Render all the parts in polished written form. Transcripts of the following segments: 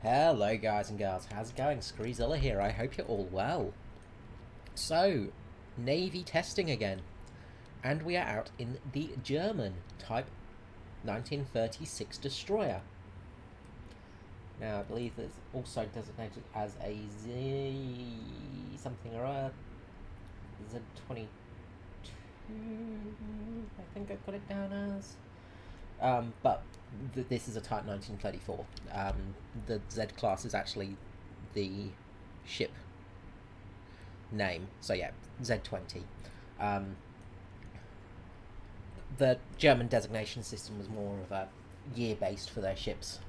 Hello guys and girls, how's it going? Screezilla here, I hope you're all well. So, Navy testing again. And we are out in the German Type 1936 destroyer. Now, I believe it's also designated as a Z... something or a Z20... I think I've got it down as. But this is a Type 1934. The Z class is actually the ship name. So yeah, Z20. The German designation system was more of a year-based for their ships.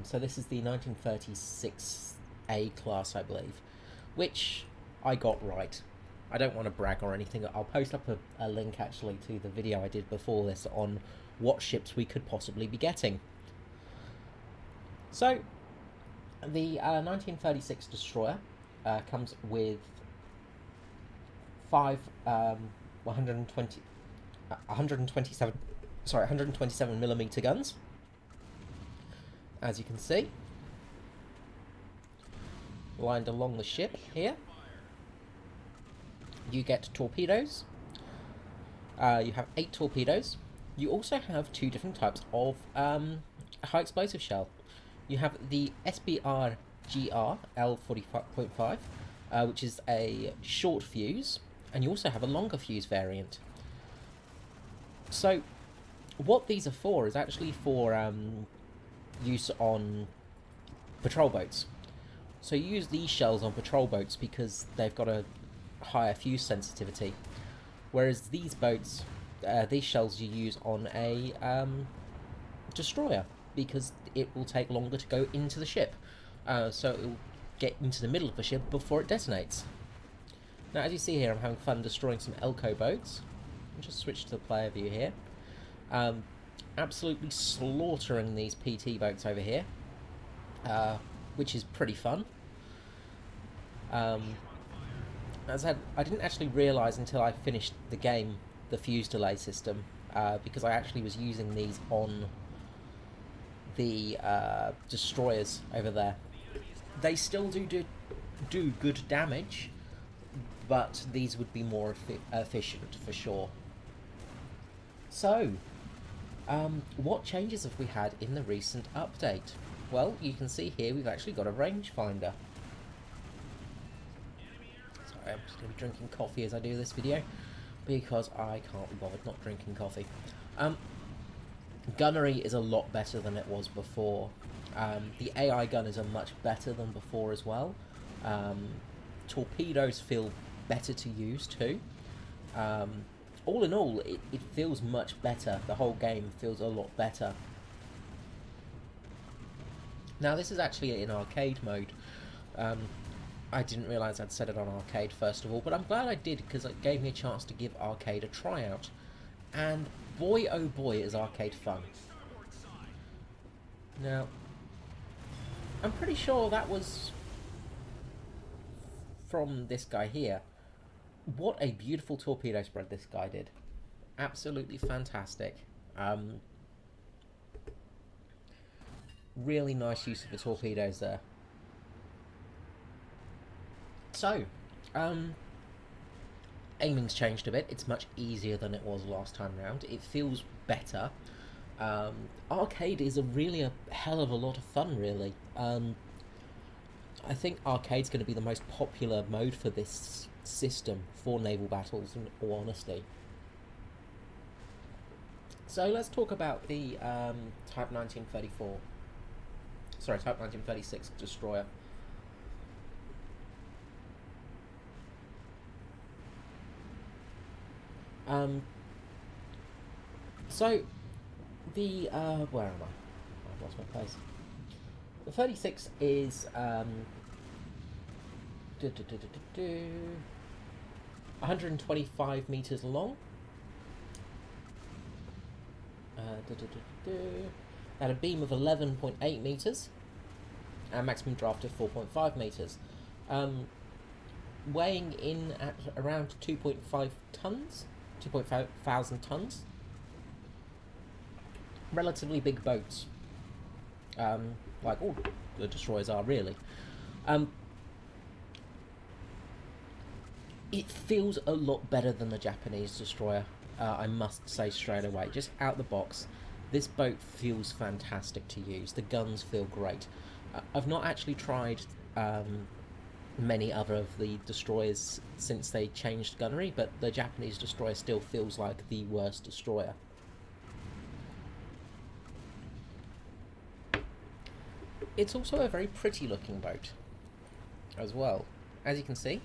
So this is the 1936 A class, I believe, which I got right. I don't want to brag or anything. I'll post up a link actually to the video I did before this on what ships we could possibly be getting. So, the 1936 destroyer comes with 127 millimeter guns, as you can see, lined along the ship here. You get torpedoes. You have 8 torpedoes. You also have 2 different types of high explosive shell. You have the SBR-GR L45.5, which is a short fuse, and you also have a longer fuse variant. So, what these are for is actually for use on patrol boats. So you use these shells on patrol boats because they've got a higher fuse sensitivity, whereas these boats, these shells you use on a destroyer because it will take longer to go into the ship, so it will get into the middle of the ship before it detonates. Now, as you see here, I'm having fun destroying some Elco boats. I'll just switch to the player view here. Absolutely slaughtering these PT boats over here, which is pretty fun. As I didn't actually realise until I finished the game the fuse delay system, because I actually was using these on the destroyers over there. They still do good damage, but these would be more efficient for sure. So, what changes have we had in the recent update? Well, you can see here we've actually got a rangefinder. Sorry, I'm just going to be drinking coffee as I do this video, because I can't be bothered not drinking coffee. Gunnery is a lot better than it was before. The AI gunners are much better than before as well. Torpedoes feel better to use too. All in all, it feels much better. The whole game feels a lot better. Now, this is actually in arcade mode. I didn't realise I'd set it on arcade first of all, but I'm glad I did because it gave me a chance to give arcade a tryout. And boy oh boy is arcade fun. Now, I'm pretty sure that was from this guy here. What a beautiful torpedo spread this guy did. Absolutely fantastic. Really nice use of the torpedoes there. So, aiming's changed a bit. It's much easier than it was last time round. It feels better. Arcade is really a hell of a lot of fun, really. I think arcade's going to be the most popular mode for this system for naval battles, in all honesty. So let's talk about the Type 1934. Sorry, Type 1936 destroyer. So the where am I? I've lost my place. The 36 is 125 meters long. At a beam of 11.8 meters, and maximum draft of 4.5 meters. Weighing in at around 2.5 tons, 2.5 thousand tons. Relatively big boats. Like, oh, the destroyers are, really. It feels a lot better than the Japanese destroyer, I must say straight away. Just out the box, this boat feels fantastic to use. The guns feel great. I've not actually tried many other of the destroyers since they changed gunnery, but the Japanese destroyer still feels like the worst destroyer. It's also a very pretty looking boat as well. As you can see,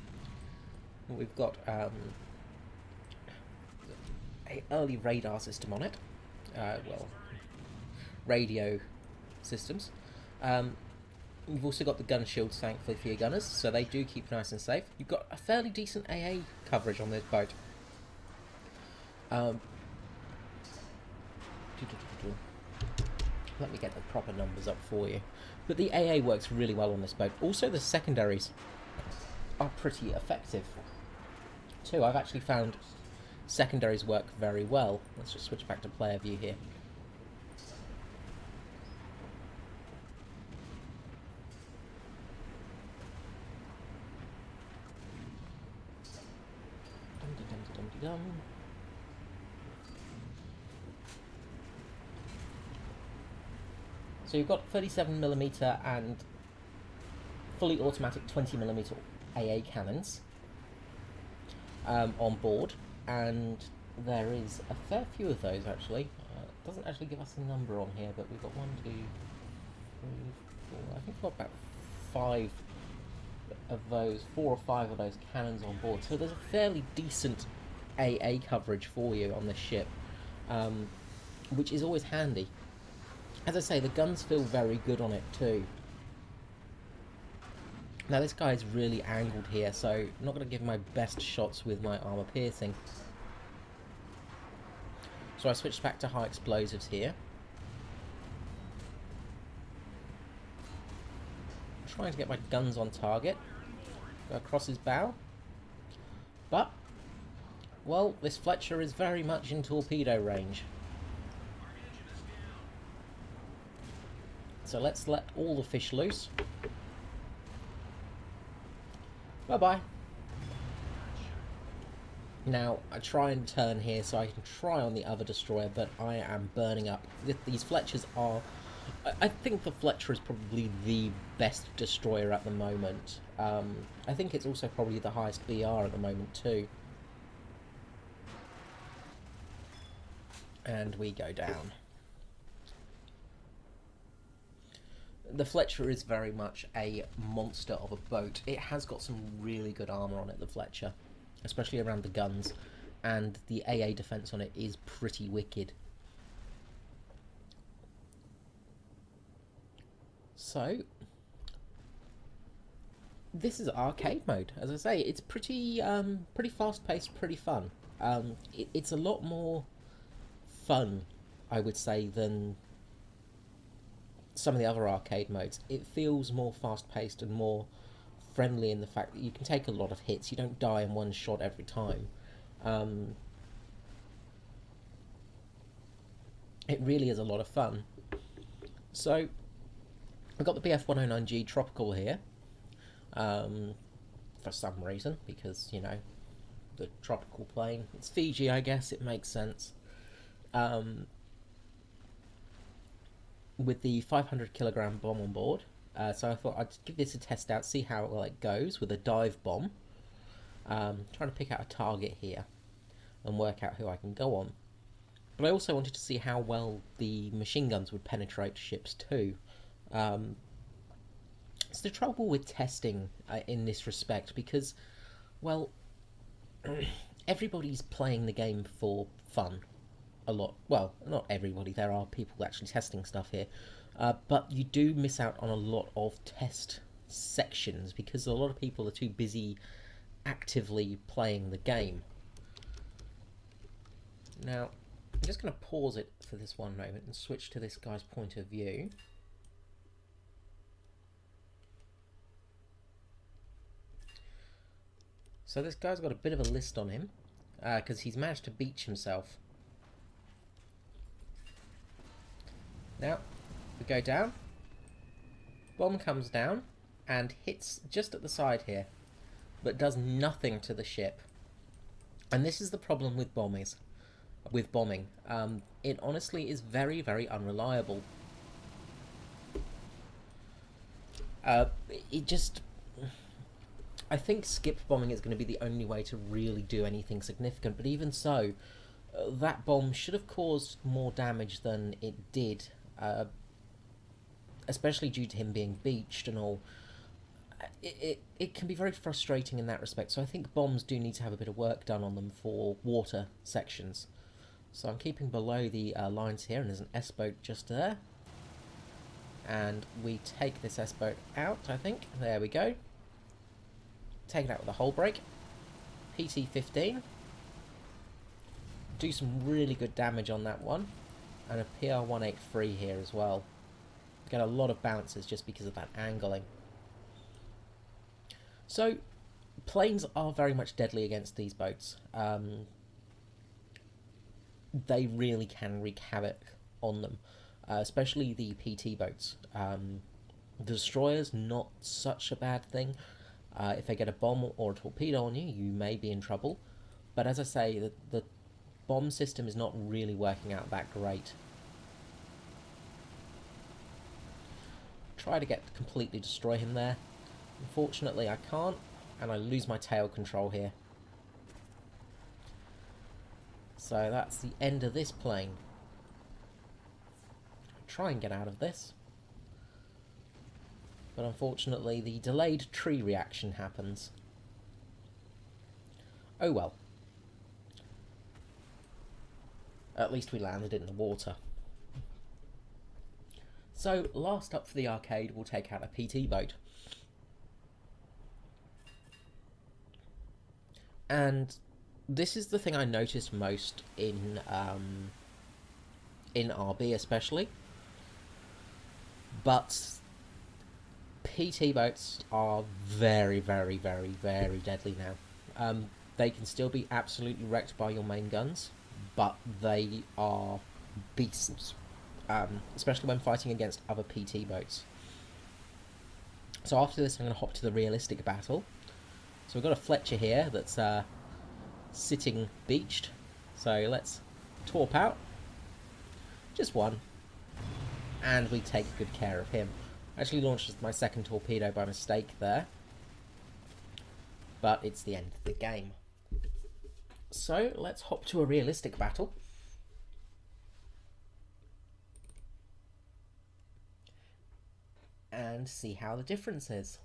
we've got a early radar system on it. Well, radio systems. You've also got the gun shields, thankfully, for your gunners, so they do keep nice and safe. You've got a fairly decent AA coverage on this boat. Let me get the proper numbers up for you. But the AA works really well on this boat. Also, the secondaries are pretty effective too. I've actually found secondaries work very well. Let's just switch back to player view here. So you've got 37mm and fully automatic 20mm AA cannons on board, and there is a fair few of those actually. It doesn't actually give us a number on here, but we've got 1, 2, 3, 4, I think we've got about 5 of those, 4 or 5 of those cannons on board. So there's a fairly decent AA coverage for you on this ship, which is always handy. As I say, the guns feel very good on it too. Now this guy is really angled here, so I'm not going to give my best shots with my armor piercing. So I switched back to high explosives here. I'm trying to get my guns on target. Go across his bow. But, well, this Fletcher is very much in torpedo range. So let's let all the fish loose. Bye-bye. Now, I try and turn here so I can try on the other destroyer, but I am burning up. These Fletchers are... I think the Fletcher is probably the best destroyer at the moment. I think it's also probably the highest BR at the moment too. And we go down. The Fletcher is very much a monster of a boat. It has got some really good armour on it, the Fletcher, especially around the guns, and the AA defence on it is pretty wicked. So, this is arcade mode. As I say, it's pretty pretty fast-paced, pretty fun. It's a lot more fun, I would say, than some of the other arcade modes. It feels more fast-paced and more friendly in the fact that you can take a lot of hits. You don't die in one shot every time. It really is a lot of fun. So, I've got the BF-109G Tropical here, for some reason, because, you know, the tropical plane. It's Fiji, I guess, it makes sense. With the 500 kilogram bomb on board. So I thought I'd give this a test out, see how well it goes with a dive bomb. Trying to pick out a target here and work out who I can go on. But I also wanted to see how well the machine guns would penetrate ships too. It's the trouble with testing in this respect, because, well, everybody's playing the game for fun. A lot. Well, not everybody. There are people actually testing stuff here. But you do miss out on a lot of test sections because a lot of people are too busy actively playing the game. Now, I'm just going to pause it for this one moment and switch to this guy's point of view. So this guy's got a bit of a list on him because he's managed to beach himself. Now, we go down. Bomb comes down and hits just at the side here, but does nothing to the ship. And this is the problem with bombing. It honestly is very, very unreliable. It just... I think skip bombing is going to be the only way to really do anything significant, but even so, that bomb should have caused more damage than it did, especially due to him being beached and all. It can be very frustrating in that respect, so I think bombs do need to have a bit of work done on them for water sections. So I'm keeping below the lines here, and there's an S-boat just there. And we take this S-boat out, I think. There we go. Take it out with a hull brake. PT-15. Do some really good damage on that one. And a PR-183 here as well. Get a lot of bounces just because of that angling. So, planes are very much deadly against these boats. They really can wreak havoc on them, especially the PT boats. The destroyers, not such a bad thing. If they get a bomb or a torpedo on you, you may be in trouble. But as I say, the bomb system is not really working out that great. Try to completely destroy him there. Unfortunately, I can't, and I lose my tail control here. So that's the end of this plane. Try and get out of this. But unfortunately, the delayed tree reaction happens. Oh well. At least we landed in the water. So, last up for the arcade, we'll take out a PT boat. And this is the thing I noticed most in RB especially. But PT boats are very, very, very, very deadly now. They can still be absolutely wrecked by your main guns, but they are beasts, especially when fighting against other PT boats. So after this, I'm going to hop to the realistic battle. So we've got a Fletcher here that's sitting beached. So let's torp out. Just one. And we take good care of him. I actually launched my second torpedo by mistake there. But it's the end of the game. So let's hop to a realistic battle. And see how the difference is.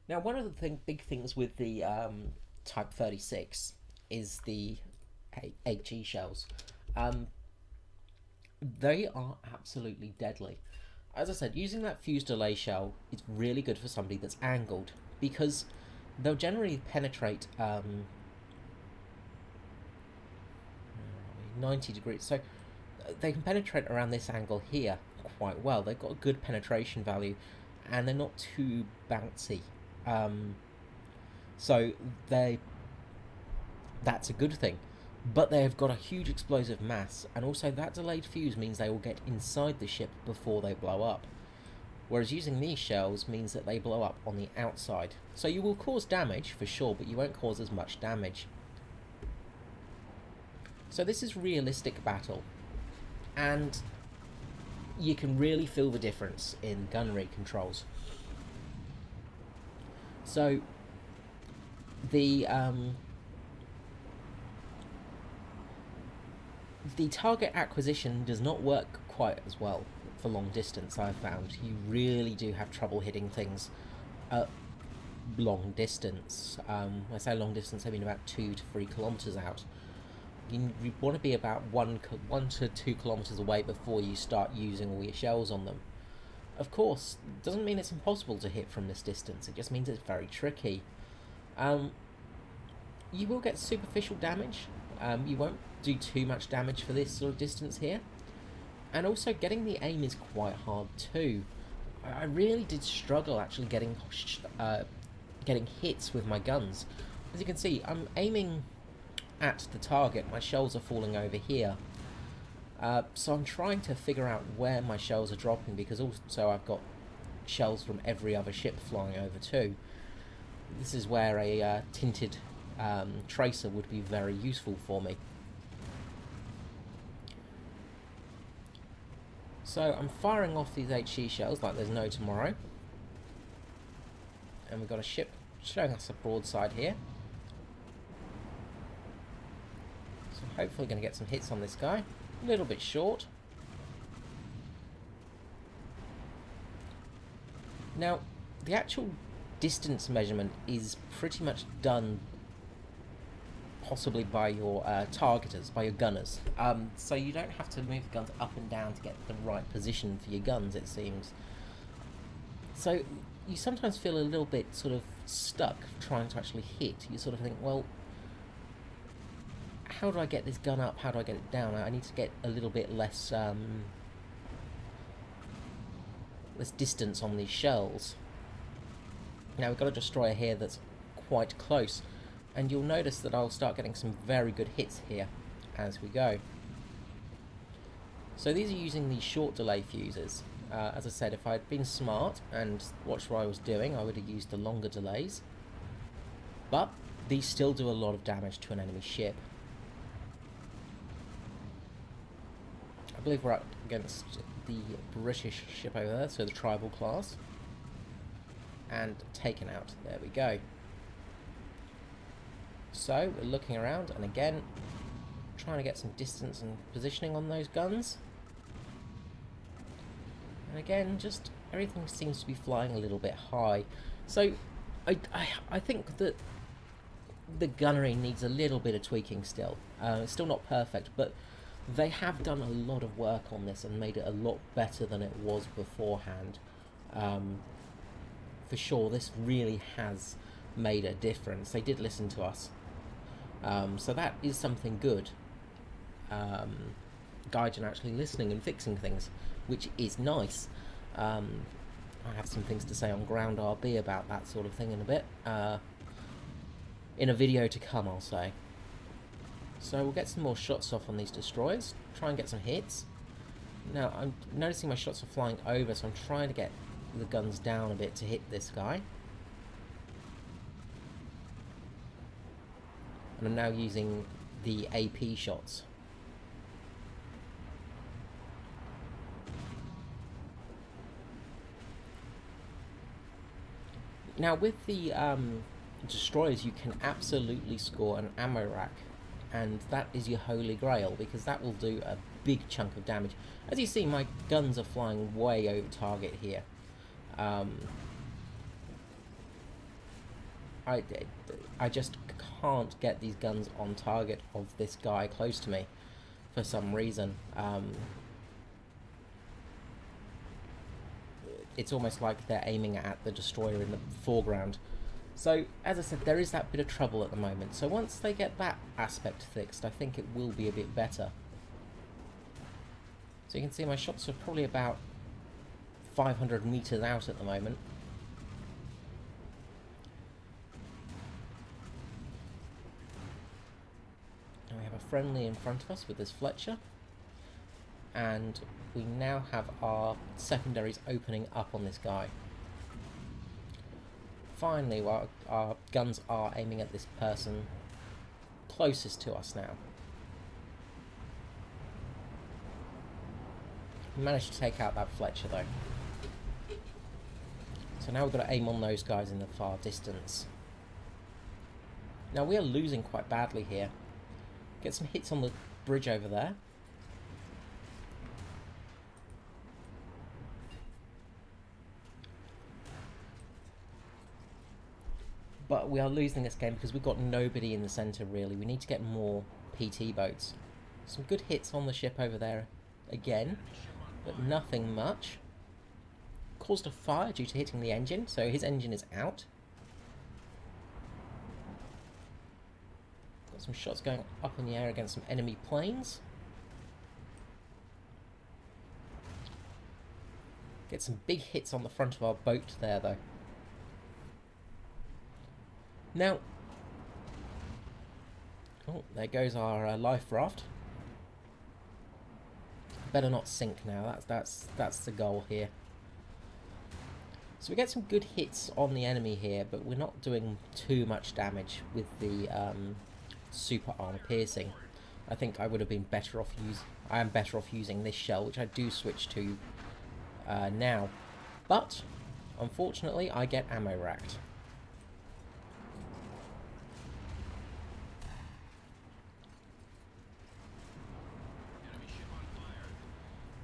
Now, one of the big things with the Type 36 is the HE shells. They are absolutely deadly. As I said, using that fuse delay shell is really good for somebody that's angled, because they'll generally penetrate 90 degrees. So they can penetrate around this angle here quite well. They've got a good penetration value, and they're not too bouncy. So that's a good thing. But they've got a huge explosive mass, and also that delayed fuse means they will get inside the ship before they blow up. Whereas using these shells means that they blow up on the outside. So you will cause damage, for sure, but you won't cause as much damage. So this is realistic battle. And you can really feel the difference in gunnery controls. So the target acquisition does not work quite as well for long distance, I've found. You really do have trouble hitting things at long distance. When I say long distance, I mean about 2 to 3 kilometers out. You want to be about 1 to 2 kilometers away before you start using all your shells on them. Of course, it doesn't mean it's impossible to hit from this distance, it just means it's very tricky. You will get superficial damage. You won't do too much damage for this sort of distance here. And also, getting the aim is quite hard too. I really did struggle actually getting getting hits with my guns. As you can see, I'm aiming at the target. My shells are falling over here. So I'm trying to figure out where my shells are dropping, because also I've got shells from every other ship flying over too. This is where a tinted tracer would be very useful for me. So I'm firing off these HE shells like there's no tomorrow. And we've got a ship showing us a broadside here. So hopefully going to get some hits on this guy. A little bit short. Now, the actual distance measurement is pretty much done possibly by your targeters, by your gunners. So you don't have to move the guns up and down to get the right position for your guns, it seems. So you sometimes feel a little bit sort of stuck trying to actually hit. You sort of think, well, how do I get this gun up? How do I get it down? I need to get a little bit less distance on these shells. Now we've got a destroyer here that's quite close, and you'll notice that I'll start getting some very good hits here as we go. So these are using these short delay fuses. As I said, if I had been smart and watched what I was doing, I would have used the longer delays. But these still do a lot of damage to an enemy ship. I believe we're up against the British ship over there, so the tribal class. And taken out. There we go. So we're looking around, and again trying to get some distance and positioning on those guns. And again, just everything seems to be flying a little bit high. So I think that the gunnery needs a little bit of tweaking still. It's still not perfect, but they have done a lot of work on this and made it a lot better than it was beforehand. For sure, this really has made a difference. They did listen to us. So that is something good. Gaijin actually listening and fixing things, which is nice. I have some things to say on ground RB about that sort of thing in a bit. In a video to come, I'll say. So we'll get some more shots off on these destroyers. Try and get some hits. Now, I'm noticing my shots are flying over, so I'm trying to get the guns down a bit to hit this guy. And I'm now using the AP shots. Now with the destroyers, you can absolutely score an ammo rack, and that is your holy grail, because that will do a big chunk of damage. As you see, my guns are flying way over target here. I just can't get these guns on target of this guy close to me for some reason. It's almost like they're aiming at the destroyer in the foreground. So, as I said, there is that bit of trouble at the moment. So once they get that aspect fixed, I think it will be a bit better. So you can see my shots are probably about 500 meters out at the moment. And we have a friendly in front of us with this Fletcher. And we now have our secondaries opening up on this guy. Finally, while our guns are aiming at this person closest to us now. We managed to take out that Fletcher though. So now we've got to aim on those guys in the far distance. Now we are losing quite badly here. Get some hits on the bridge over there. But we are losing this game because we've got nobody in the centre really. We need to get more PT boats. Some good hits on the ship over there again, but nothing much. Caused a fire due to hitting the engine, so his engine is out. Got some shots going up in the air against some enemy planes. Get some big hits on the front of our boat there though. Now, oh, there goes our life raft. Better not sink now. That's the goal here. So we get some good hits on the enemy here, but we're not doing too much damage with the super armor piercing. I think I would have been better off I am better off using this shell, which I do switch to now. But unfortunately, I get ammo racked.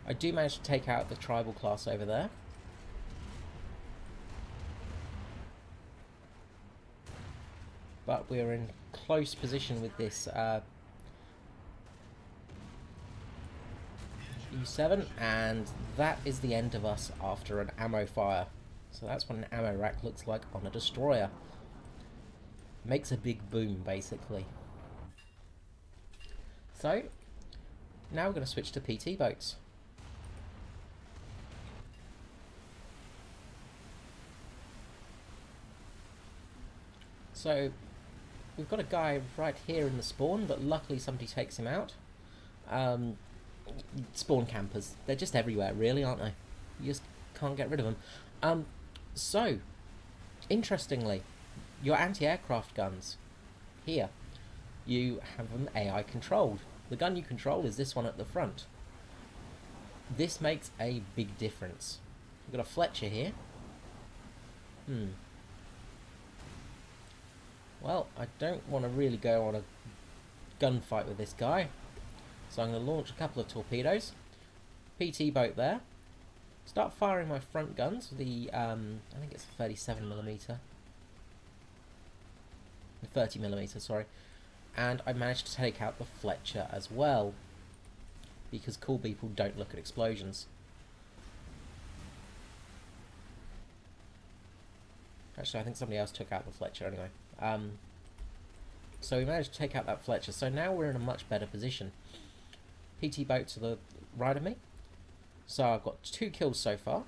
I do manage to take out the tribal class over there. But we're in close position with this E7, and that is the end of us after an ammo fire. So that's what an ammo rack looks like on a destroyer. Makes a big boom, basically. So, now we're going to switch to PT boats. So, we've got a guy right here in the spawn, but luckily somebody takes him out. Spawn campers. They're just everywhere, really, aren't they? You just can't get rid of them. So, interestingly, your anti-aircraft guns, here, you have them AI controlled. The gun you control is this one at the front. This makes a big difference. We've got a Fletcher here. Well, I don't want to really go on a gunfight with this guy. So I'm going to launch a couple of torpedoes. PT boat there. Start firing my front guns with the, I think it's a 37mm. 30mm, sorry. And I managed to take out the Fletcher as well. Because cool people don't look at explosions. Actually, I think somebody else took out the Fletcher anyway. So we managed to take out that Fletcher. So now we're in a much better position. PT boat to the right of me. So I've got 2 kills so far.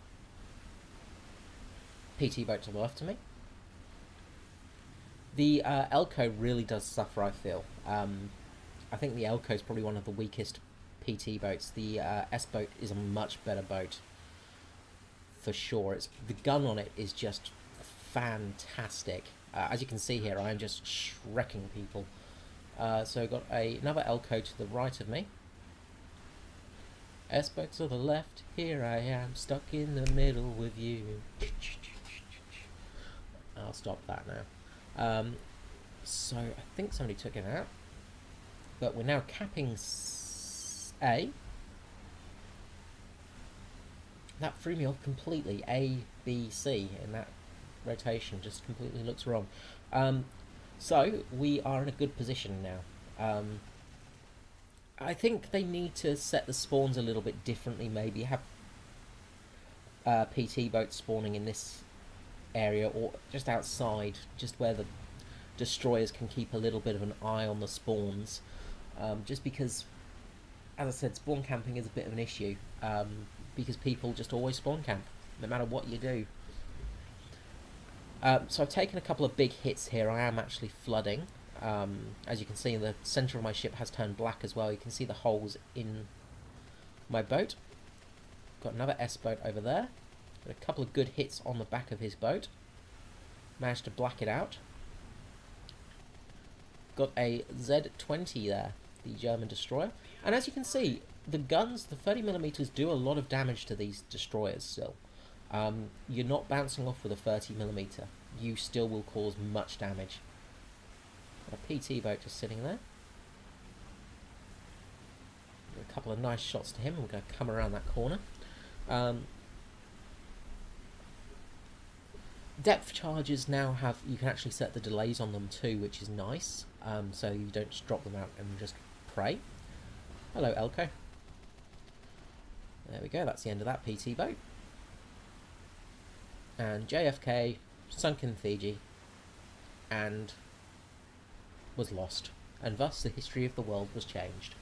PT boat to the left of me. The Elco really does suffer, I feel. I think the Elco is probably one of the weakest PT boats. The S boat is a much better boat. For sure. The gun on it is just fantastic. As you can see here, I am just shrekking people. So I've got another Elco to the right of me. S-boat to the left, here I am, stuck in the middle with you. I'll stop that now. So I think somebody took it out. But we're now capping A. That threw me off completely. A, B, C in that rotation just completely looks wrong. So we are in a good position now. I think they need to set the spawns a little bit differently, maybe have PT boats spawning in this area or just outside, just where the destroyers can keep a little bit of an eye on the spawns, just because, as I said, spawn camping is a bit of an issue, because people just always spawn camp no matter what you do. So I've taken a couple of big hits here. I am actually flooding. As you can see, the centre of my ship has turned black as well. You can see the holes in my boat. Got another S-boat over there. Got a couple of good hits on the back of his boat. Managed to black it out. Got a Z20 there, the German destroyer. And as you can see, the guns, the 30mm, do a lot of damage to these destroyers still. You're not bouncing off with a 30mm. You still will cause much damage. Got a PT boat just sitting there. A couple of nice shots to him. We're going to come around that corner. Depth charges now have, you can actually set the delays on them too, which is nice. So you don't just drop them out and just pray. Hello, Elco. There we go, that's the end of that PT boat. And JFK sunk in Fiji and was lost, and thus the history of the world was changed.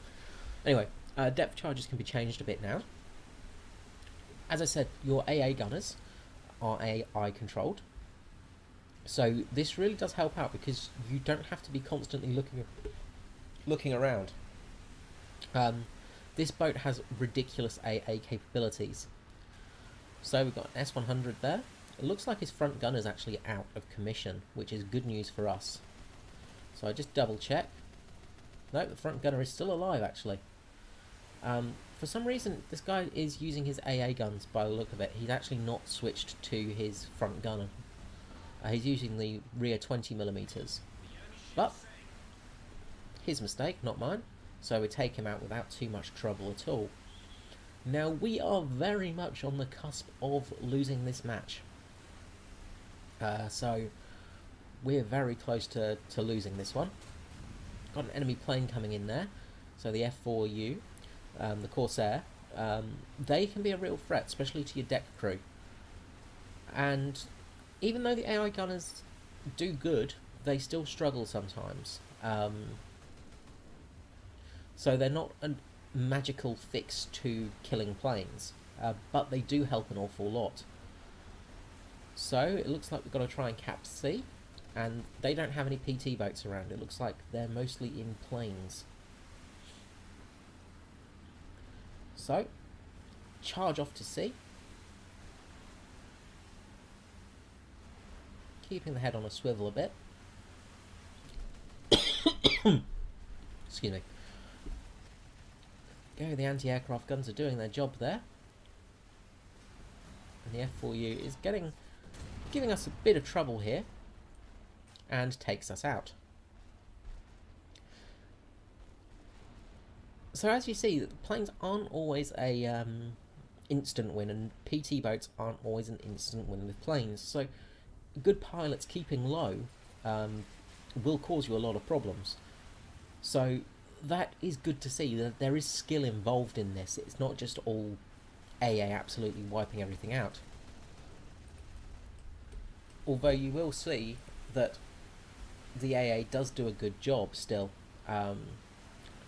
Anyway, depth charges can be changed a bit now. As I said, your AA gunners are AI controlled. So this really does help out because you don't have to be constantly looking around. Um, this boat has ridiculous AA capabilities. So we've got an S100 there. It looks like his front gunner is actually out of commission, which is good news for us. So I just double check. No, the front gunner is still alive actually. For some reason, this guy is using his AA guns by the look of it. He's actually not switched to his front gunner. He's using the rear 20mm. But, his mistake, not mine. So we take him out without too much trouble at all. Now, we are very much on the cusp of losing this match. So, we're very close to losing this one. Got an enemy plane coming in there. So the F4U, the Corsair, they can be a real threat, especially to your deck crew. And even though the AI gunners do good, they still struggle sometimes. So they're not a magical fix to killing planes, but they do help an awful lot. So it looks like we've got to try and cap C, and they don't have any PT boats around. It looks like they're mostly in planes. So, charge off to C. Keeping the head on a swivel a bit. Excuse me. Go, the anti-aircraft guns are doing their job there. And the F4U is giving us a bit of trouble here. And takes us out. So as you see, the planes aren't always a instant win, and PT boats aren't always an instant win with planes. So good pilots keeping low will cause you a lot of problems. So that is good to see that there is skill involved in this. It's not just all AA absolutely wiping everything out. Although you will see that the AA does do a good job still. As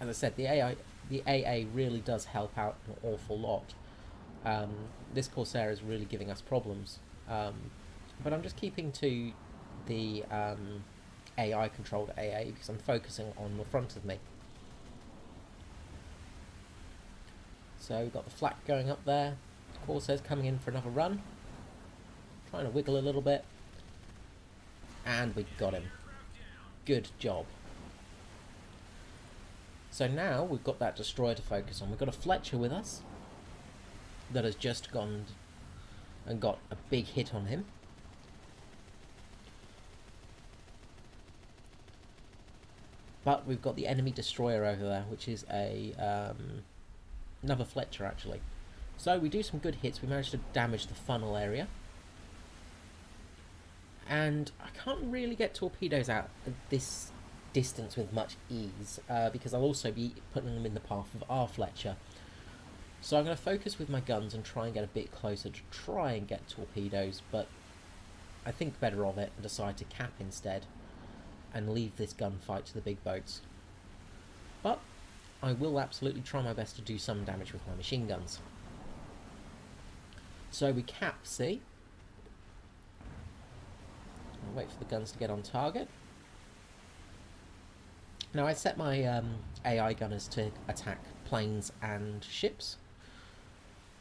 I said, the AA really does help out an awful lot. This Corsair is really giving us problems. But I'm just keeping to the AI controlled AA because I'm focusing on the front of me. So we've got the flak going up there. Corsair's coming in for another run. Trying to wiggle a little bit. And we got him. Good job. So now we've got that destroyer to focus on. We've got a Fletcher with us that has just gone and got a big hit on him. But we've got the enemy destroyer over there, which is a another Fletcher actually. So we do some good hits. We managed to damage the funnel area. And I can't really get torpedoes out at this distance with much ease, because I'll also be putting them in the path of our Fletcher. So I'm going to focus with my guns and try and get a bit closer to try and get torpedoes, but I think better of it and decide to cap instead and leave this gunfight to the big boats. But I will absolutely try my best to do some damage with my machine guns. So we cap C. I'll wait for the guns to get on target. Now I set my AI gunners to attack planes and ships.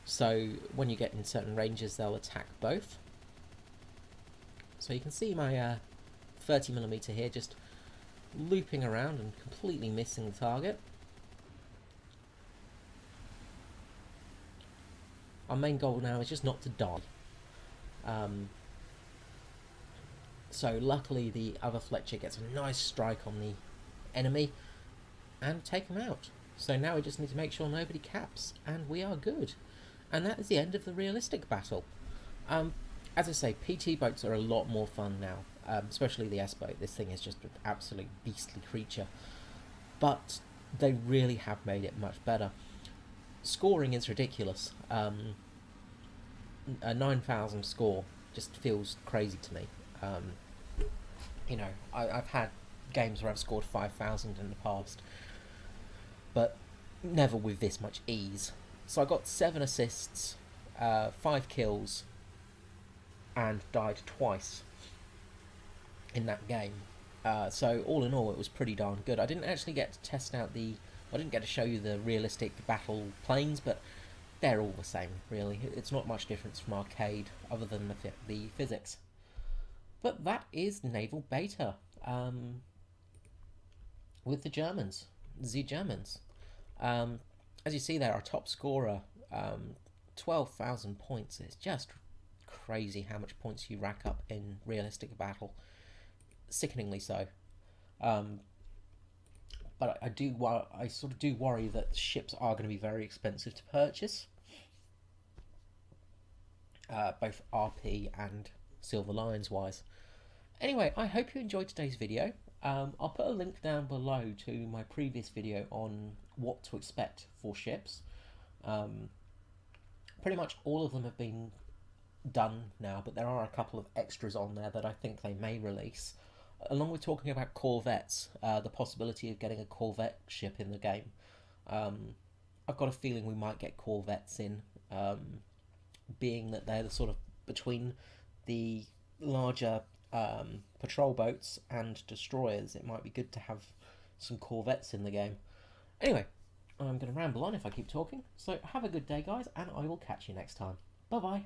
So when you get in certain ranges, they'll attack both. So you can see my 30mm here just looping around and completely missing the target. Our main goal now is just not to die. So luckily the other Fletcher gets a nice strike on the enemy and take him out. So now we just need to make sure nobody caps, and we are good. And that is the end of the realistic battle. As I say, PT boats are a lot more fun now, especially the S-boat. This thing is just an absolute beastly creature. But they really have made it much better. Scoring is ridiculous. A 9,000 score just feels crazy to me. You know, I've had games where I've scored 5,000 in the past, but never with this much ease. So I got 7 assists, 5 kills, and died twice. in that game. So all in all, it was pretty darn good. I didn't actually get to test out I didn't get to show you the realistic battle planes, but they're all the same, really. It's not much difference from arcade, other than the physics. But that is naval beta, with the Germans, the Germans. Um, as you see there, our top scorer, 12,000 points. It's just crazy how much points you rack up in realistic battle. Sickeningly so. Um, but I sort of do worry that ships are going to be very expensive to purchase, both RP and Silver Lions wise. Anyway, I hope you enjoyed today's video. I'll put a link down below to my previous video on what to expect for ships. Pretty much all of them have been done now, but there are a couple of extras on there that I think they may release. Along with talking about corvettes, the possibility of getting a corvette ship in the game. I've got a feeling we might get corvettes in, being that they're the sort of between the larger patrol boats and destroyers. It might be good to have some corvettes in the game. Anyway, I'm going to ramble on if I keep talking, so have a good day, guys, and I will catch you next time. Bye bye.